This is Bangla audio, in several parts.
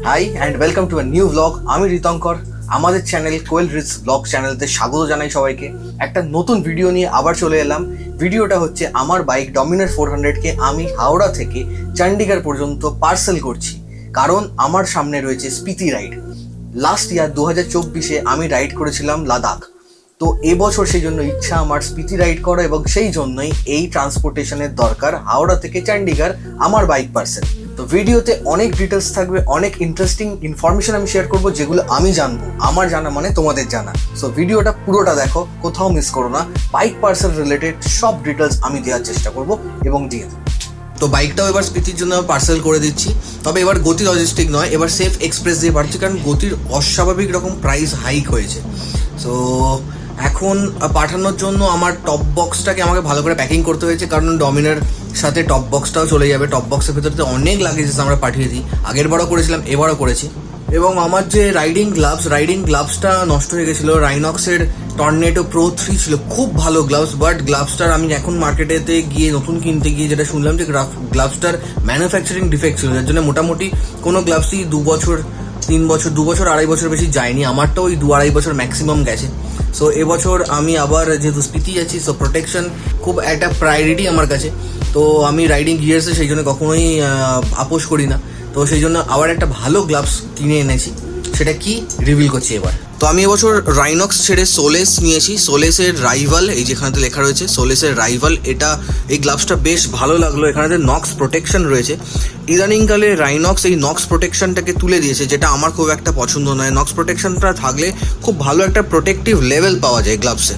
High and welcome to a new blog. আমি ঋতঙ্কর। আমাদের চ্যানেল কোয়েল রিচ ব্লগ চ্যানেলতে স্বাগত জানাই সবাইকে। একটা নতুন ভিডিও নিয়ে আবার চলে এলাম। ভিডিওটা হচ্ছে আমার বাইক ডমিনার 400কে আমি হাওড়া থেকে চণ্ডীগড় পর্যন্ত পার্সেল করছি, কারণ আমার সামনে রয়েছে স্পিতি রাইড। লাস্ট ইয়ার 2024-এ আমি রাইড করেছিলাম লাদাখ। তো এবছর সেই জন্য ইচ্ছা আমার স্পিতি রাইড করা, এবং সেই জন্যই এই ট্রান্সপোর্টেশনের দরকার হাওড়া থেকে চণ্ডীগড় আমার বাইক পার্সেল। তো ভিডিওতে অনেক ডিটেলস থাকবে, অনেক ইন্টারেস্টিং ইনফরমেশন আমি শেয়ার করবো, যেগুলো আমি জানবো। আমার জানা মানে তোমাদের জানা। সো ভিডিওটা পুরোটা দেখো, কোথাও মিস করো না। বাইক পার্সেল রিলেটেড সব ডিটেলস আমি দেওয়ার চেষ্টা করবো এবং দিয়ে দেবো। তো বাইকটাও এবার স্পিতির জন্য পার্সেল করে দিচ্ছি, তবে এবার গতি লজিস্টিক নয়, এবার সেফ এক্সপ্রেস দিয়ে পাঠাচ্ছি, কারণ গতির অস্বাভাবিক রকম প্রাইস হাইক হয়েছে। সো এখন পাঠানোর জন্য আমার টপ বক্সটাকে আমাকে ভালো করে প্যাকিং করতে হয়েছে, কারণ ডমিনার সাথে টপ বক্সটাও চলে যাবে। টপ বক্সের ভেতরে অনেক লাগেজেস আমরা পাঠিয়ে দিই, আগের বারও করেছিলাম, এবারও করেছি। এবং আমার যে রাইডিং গ্লাভসটা নষ্ট হয়ে গেছিলো। রাইনক্সের টর্নেডো প্রো 3 ছিল, খুব ভালো গ্লাভস, বাট গ্লাভসটার আমি এখন মার্কেটেতে গিয়ে নতুন কিনতে গিয়ে যেটা শুনলাম যে গ্লাভসটার ম্যানুফ্যাকচারিং ডিফেক্ট ছিল, যার জন্য মোটামুটি কোনো গ্লাভসই 2 বছর 3 বছর 2 বছর 2.5 বছর বেশি যায়নি। আমারটা ওই 2-2.5 বছর ম্যাক্সিমাম গেছে। সো এবছর আমি আবার যেহেতু স্পিতি যাচ্ছি, সো প্রোটেকশন খুব একটা প্রায়োরিটি আমার কাছে। তো আমি রাইডিং গিয়ার্সে সেই জন্য কখনোই আপোষ করি না। তো সেই জন্য আবার একটা ভালো গ্লাভস কিনে এনেছি, সেটা কি রিভিল করছি এবার। তো আমি এবছর রাইনক্স ছেড়ে সোলেস নিয়েছি। সোলেসের রাইভাল, এই যেখানেতে লেখা রয়েছে সোলেসের রাইভাল, এই গ্লাভসটা বেশ ভালো লাগলো। এখানেতে নক্স প্রোটেকশন রয়েছে। ইদানিংকালে রাইনক্স এই নক্স প্রোটেকশনটাকে তুলে দিয়েছে, যেটা আমার খুব একটা পছন্দ নয়। নক্স প্রোটেকশনটা থাকলে খুব ভালো একটা প্রোটেক্টিভ লেভেল পাওয়া যায় গ্লাভসে।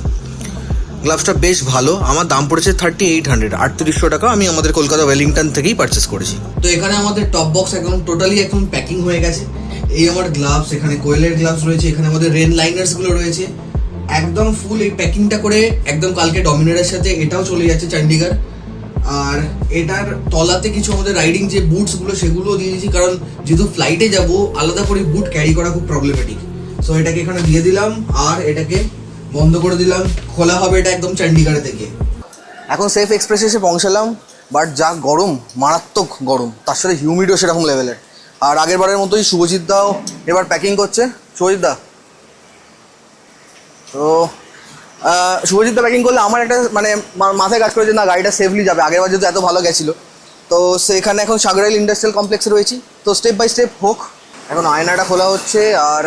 গ্লাভসটা বেশ ভালো। আমার দাম পড়েছে 3800, 3800 টাকা। আমি আমাদের কলকাতা ওয়েলিংটন থেকেই পারচেস করেছি। তো এখানে আমাদের টপ বক্স টোটালি এখন প্যাকিং হয়ে গেছে। এই আমার গ্লাভস, এখানে কোয়েলের গ্লাভস রয়েছে, এখানে আমাদের রেন লাইনার্সগুলো রয়েছে, একদম ফুল এই প্যাকিংটা করে একদম কালকে ডমিনারের সাথে এটাও চলে যাচ্ছে চণ্ডীগড়। আর এটার তলাতে কিছু আমাদের রাইডিং যে বুটসগুলো সেগুলোও দিয়ে দিয়েছি, কারণ যেহেতু ফ্লাইটে যাব আলাদা করে বুট ক্যারি করা খুব প্রবলেমেটিক। সো এটাকে এখানে দিয়ে দিলাম, আর এটাকে বন্ধ করে দিলাম। খোলা হবে এটা একদম চণ্ডীগড় থেকে। এখন সেফ এক্সপ্রেস এসে পৌঁছালাম, বাট যা গরম, মারাত্মক গরম, তার সাথে হিউমিডও সেরকম লেভেলের। আর আগের বারের মতোই শুভজিৎ দাও এবার প্যাকিং করছে। শুভজিৎ দা, তো শুভজিৎ দা প্যাকিং করলে আমার একটা মানে মাথায় কাজ করে যে না, গাড়িটা সেফলি যাবে। আগেরবার যেহেতু এত ভালো গেছিলো, তো সেখানে এখন সাগরাইল ইন্ডাস্ট্রিয়াল কমপ্লেক্সে রয়েছি। তো স্টেপ বাই স্টেপ হোক। এখন আয়নাটা খোলা হচ্ছে, আর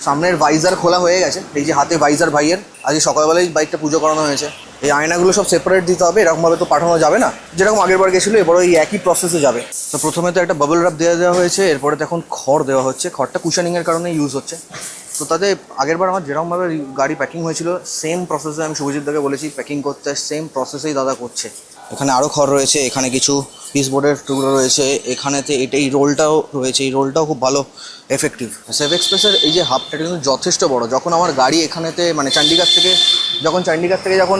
সামনের ভাইজার খোলা হয়ে গেছে। এই যে হাতে ভাইজার ভাইয়ের, আজকে সকালবেলায় বাইকটা পুজো করানো হয়েছে। এই আয়নাগুলো সব সেপারেট দিতে হবে, এরকমভাবে তো পাঠানো যাবে না। যেরকম আগের বার গেছিলো এবারও এই একই প্রসেসে যাবে। তো প্রথমে তো একটা বাবল র্যাপ দেওয়া হয়েছে, এরপরে তো এখন খড় দেওয়া হচ্ছে। খড়টা কুশনিংয়ের কারণে ইউজ হচ্ছে। তো তাতে আগের বার আমার যেরকমভাবে গাড়ি প্যাকিং হয়েছিল সেম প্রসেসে আমি শুভজিৎ দাকে বলেছি প্যাকিং করতে, সেম প্রসেসেই দাদা করছে। এখানে আরও খড় রয়েছে, এখানে কিছু পিস বোর্ডের টুকরো রয়েছে, এখানেতে এই রোলটাও রয়েছে। এই রোলটাও খুব ভালো এফেক্টিভ। সেফ এক্সপ্রেসের এই যে হাবটা কিন্তু যথেষ্ট বড়। যখন আমার গাড়ি এখানেতে মানে চণ্ডীগড় থেকে যখন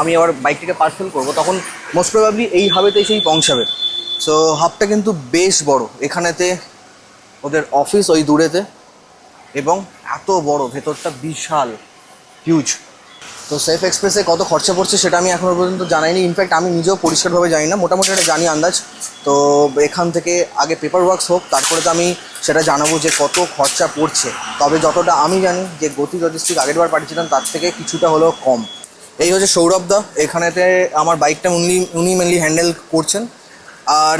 আমি আবার বাইকটিকে পার্সেল করবো, তখন মোস্ট প্রবাবলি এই হাবেতেই সেই পৌঁছাবে। সো হাবটা কিন্তু বেশ বড়। এখানেতে ওদের অফিস ওই দূরেতে, এবং এত বড়, ভেতরটা বিশাল হিউজ। তো সেফ এক্সপ্রেসে কত খরচা পড়ছে সেটা আমি এখনও পর্যন্ত জানাইনি। ইনফ্যাক্ট আমি নিজেও পরিষ্কারভাবে জানি না, মোটামুটি একটা জানি আন্দাজ। তো এখান থেকে আগে পেপার ওয়ার্কস হোক, তারপরে তো আমি সেটা জানাবো যে কত খরচা পড়ছে। তবে যতটা আমি জানি যে গতি লজিস্টিক আগেরবার পাঠিয়েছিলাম তার থেকে কিছুটা হলেও কম। এই হচ্ছে সৌরভ দা, এখানেতে আমার বাইকটা উনি মেনলি হ্যান্ডেল করছেন। আর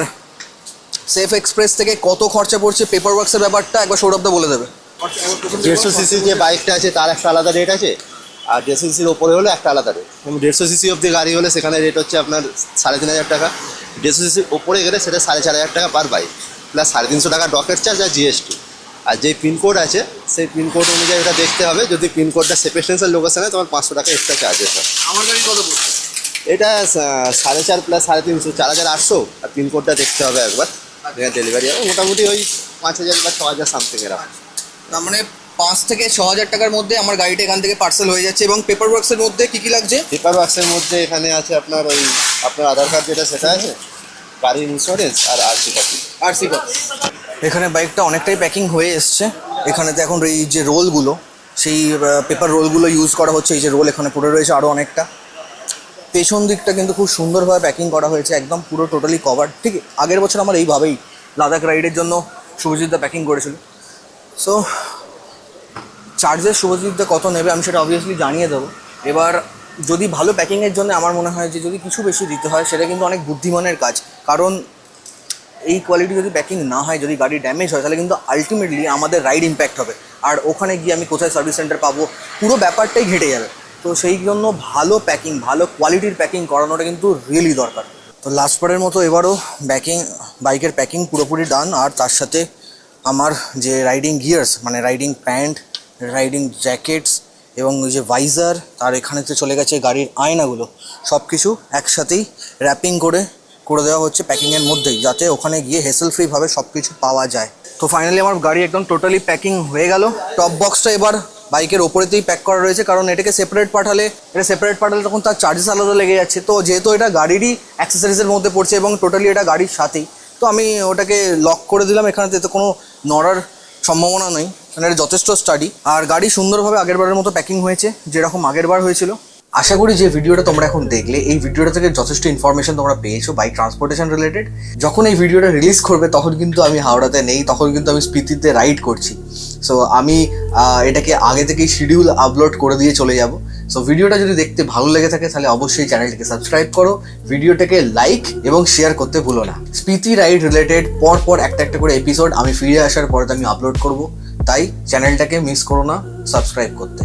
সেফ এক্সপ্রেস থেকে কত খরচা পড়ছে পেপার ওয়ার্কসের ব্যাপারটা একবার সৌরভ দা বলে দেবে। 150 সিসি যে বাইকটা আছে তার একটা আলাদা রেট আছে, আর 150 সিসির ওপরে হলে একটা আলাদা রেট। এবং 150 সিসি অব্দি গাড়ি হলে সেখানে রেট হচ্ছে আপনার 3500 টাকা। 150 সিসির ওপরে গেলে সেটা 4500 টাকা পার বাইক, প্লাস 350 টাকা ডকেট চার্জ আর জিএসটি। আর যে পিনকোড আছে সেই পিনকোড অনুযায়ী এটা দেখতে হবে। যদি পিনকোডটা সেফেস্টেন্সের লোকেশনে, তোমার 500 টাকা এক্সট্রা চার্জেস হয়। আমার গাড়ি কত পড়ছে? এটা 4.5 প্লাস 350, 4800। আর পিনকোডটা দেখতে হবে একবার, ডেলিভারি হবে মোটামুটি ওই 5000 বা 6000 সামথিং এরকম। তার মানে 5 থেকে 6000 টাকার মধ্যে আমার গাড়িটা এখান থেকে পার্সেল হয়ে যাচ্ছে। এবং পেপার ওয়ার্কসের মধ্যে কী কী লাগছে? পেপার ওয়ার্কসের মধ্যে এখানে আছে আপনার আপনার আধার কার্ড যেটা সেটা আছে, গাড়ির ইন্স্যুরেন্স, আর আরসি কপি। এখানে বাইকটা অনেকটাই প্যাকিং হয়ে এসছে। এখানেতে এখন এই যে রোলগুলো, সেই পেপার রোলগুলো ইউজ করা হচ্ছে। এই যে রোল এখানে পড়ে রয়েছে আরও অনেকটা। পেছন দিকটা কিন্তু খুব সুন্দরভাবে প্যাকিং করা হয়েছে, একদম পুরো টোটালি কভার। ঠিক আগের বছর আমার এইভাবেই লাদাখ রাইডের জন্য শুভজিৎদা প্যাকিং করেছিল। সো চার্জেস শুভজিৎদা কত নেবে আমি সেটা অবভিয়াসলি জানিয়ে দেবো। এবার যদি ভালো প্যাকিংয়ের জন্য আমার মনে হয় যে যদি কিছু বেশি দিতে হয় সেটা কিন্তু অনেক বুদ্ধিমানের কাজ, কারণ এই কোয়ালিটি যদি প্যাকিং না হয়, যদি গাড়ি ড্যামেজ হয়, তাহলে কিন্তু আলটিমেটলি আমাদের রাইড ইম্প্যাক্ট হবে। আর ওখানে গিয়ে আমি কোথায় সার্ভিস সেন্টার পাবো, পুরো ব্যাপারটাই ঘেটে যাবে। তো সেই জন্য ভালো প্যাকিং, ভালো কোয়ালিটির প্যাকিং করানোটা কিন্তু রিয়েলি দরকার। তো লাস্টবারের মতো এবারও বাইকের প্যাকিং পুরোপুরি ডান। আর তার সাথে আমার যে রাইডিং গিয়ার্স, মানে রাইডিং প্যান্ট, রাইডিং জ্যাকেটস এবং ওই যে ভাইজার, আর এখানেতে চলে গেছে গাড়ির আয়নাগুলো, সব কিছু একসাথেই র্যাপিং করে দেওয়া হচ্ছে প্যাকিংয়ের মধ্যেই, যাতে ওখানে গিয়ে হেসেল ফ্রিভাবে সব কিছু পাওয়া যায়। তো ফাইনালি আমার গাড়ি একদম টোটালি প্যাকিং হয়ে গেল। টপ বক্সটা এবার বাইকের ওপরেতেই প্যাক করা রয়েছে, কারণ এটাকে সেপারেট পাঠালে তখন তার চার্জেস আলাদা লেগে যাচ্ছে। তো যেহেতু এটা গাড়িরই অ্যাক্সেসরিজের মধ্যে পড়ছে এবং টোটালি এটা গাড়ির সাথেই, তো আমি ওটাকে লক করে দিলাম। এখানে তো কোনো নড়ার সম্ভাবনা নেই, কারণ এটা যথেষ্ট স্টাডি। আর গাড়ি সুন্দরভাবে আগেরবারের মতো প্যাকিং হয়েছে, যেরকম আগেরবার হয়েছিল। আশা করি যে ভিডিওটা তোমরা এখন দেখলে, এই ভিডিওটা থেকে যথেষ্ট ইনফরমেশন তোমরা পেয়েছো বাইক ট্রান্সপোর্টেশন রিলেটেড। যখন এই ভিডিওটা রিলিজ করবে তখন কিন্তু আমি হাওড়াতে নেই, তখন কিন্তু আমি স্পিতিতে রাইড করছি। সো আমি এটাকে আগে থেকেই শিডিউল আপলোড করে দিয়ে চলে যাব। সো ভিডিওটা যদি দেখতে ভালো লেগে থাকে তাহলে অবশ্যই চ্যানেলটিকে সাবস্ক্রাইব করো, ভিডিওটাকে লাইক এবং শেয়ার করতে ভুলো না। স্পিতি রাইড রিলেটেড পর একটা করে এপিসোড আমি ফিরে আসার পরে আমি আপলোড করব, তাই চ্যানেলটাকে মিস করো না সাবস্ক্রাইব করতে।